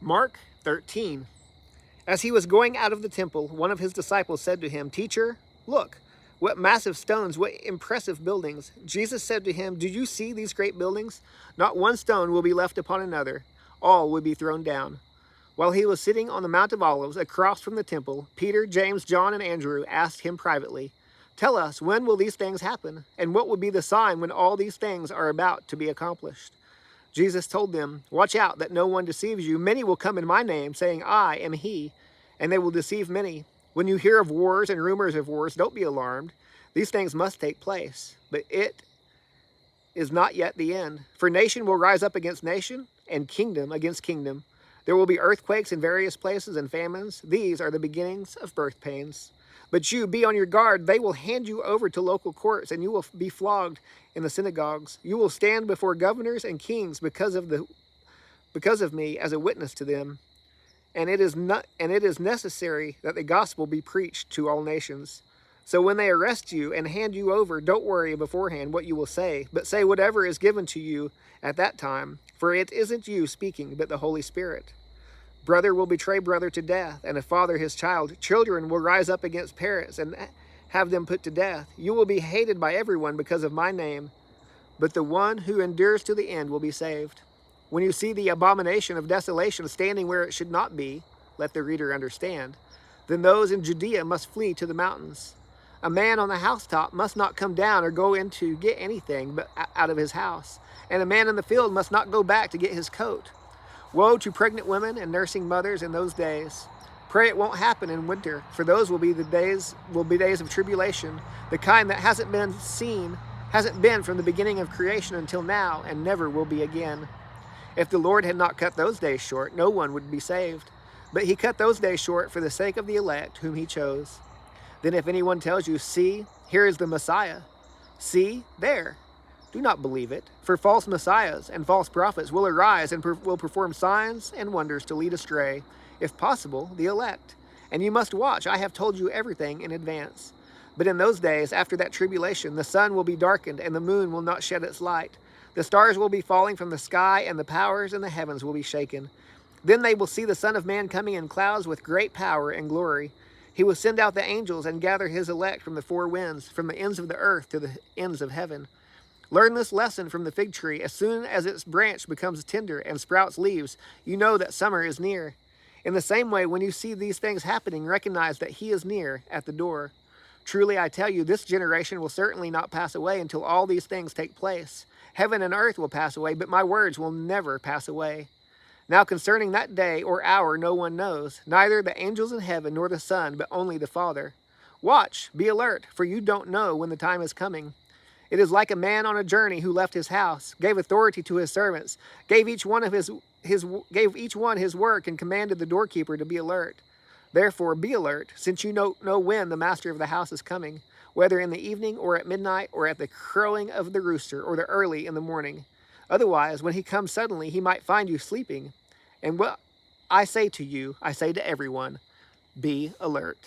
Mark 13. As he was going out of the temple, one of his disciples said to him, "Teacher, look, what massive stones, what impressive buildings." Jesus said to him, "Do you see these great buildings? Not one stone will be left upon another. All will be thrown down." While he was sitting on the Mount of Olives across from the temple, Peter, James, John, and Andrew asked him privately, "Tell us, when will these things happen? And what will be the sign when all these things are about to be accomplished?" Jesus told them, "Watch out that no one deceives you. Many will come in my name, saying, 'I am he,' and they will deceive many. When you hear of wars and rumors of wars, don't be alarmed. These things must take place, but it is not yet the end. For nation will rise up against nation, and kingdom against kingdom. There will be earthquakes in various places and famines. These are the beginnings of birth pains. But you, be on your guard. They will hand you over to local courts, and you will be flogged in the synagogues. You will stand before governors and kings because of me as a witness to them. And it is necessary that the gospel be preached to all nations. So when they arrest you and hand you over, don't worry beforehand what you will say, but say whatever is given to you at that time, for it isn't you speaking, but the Holy Spirit. Brother will betray brother to death, and a father his child. Children will rise up against parents and have them put to death. You will be hated by everyone because of my name, but the one who endures to the end will be saved. When you see the abomination of desolation standing where it should not be, let the reader understand, then those in Judea must flee to the mountains. A man on the housetop must not come down or go in to get anything but out of his house, and a man in the field must not go back to get his coat. Woe to pregnant women and nursing mothers in those days. Pray it won't happen in winter, for those will be days of tribulation, the kind that hasn't been from the beginning of creation until now, and never will be again. If the Lord had not cut those days short, no one would be saved. But he cut those days short for the sake of the elect whom he chose. Then if anyone tells you, 'See, here is the Messiah,' 'See, there,' do not believe it, for false messiahs and false prophets will arise and will perform signs and wonders to lead astray, if possible, the elect. And you must watch. I have told you everything in advance. But in those days, after that tribulation, the sun will be darkened, and the moon will not shed its light. The stars will be falling from the sky, and the powers in the heavens will be shaken. Then they will see the Son of Man coming in clouds with great power and glory. He will send out the angels and gather his elect from the four winds, from the ends of the earth to the ends of heaven. Learn this lesson from the fig tree. As soon as its branch becomes tender and sprouts leaves, you know that summer is near. In the same way, when you see these things happening, recognize that he is near at the door. Truly, I tell you, this generation will certainly not pass away until all these things take place. Heaven and earth will pass away, but my words will never pass away. Now concerning that day or hour no one knows, neither the angels in heaven nor the Son, but only the Father. Watch, be alert, for you don't know when the time is coming. It is like a man on a journey who left his house, gave authority to his servants, gave each one his work, and commanded the doorkeeper to be alert. Therefore be alert, since you don't know when the master of the house is coming, whether in the evening or at midnight or at the crowing of the rooster or the early in the morning. Otherwise, when he comes suddenly, he might find you sleeping. And what I say to you, I say to everyone, be alert.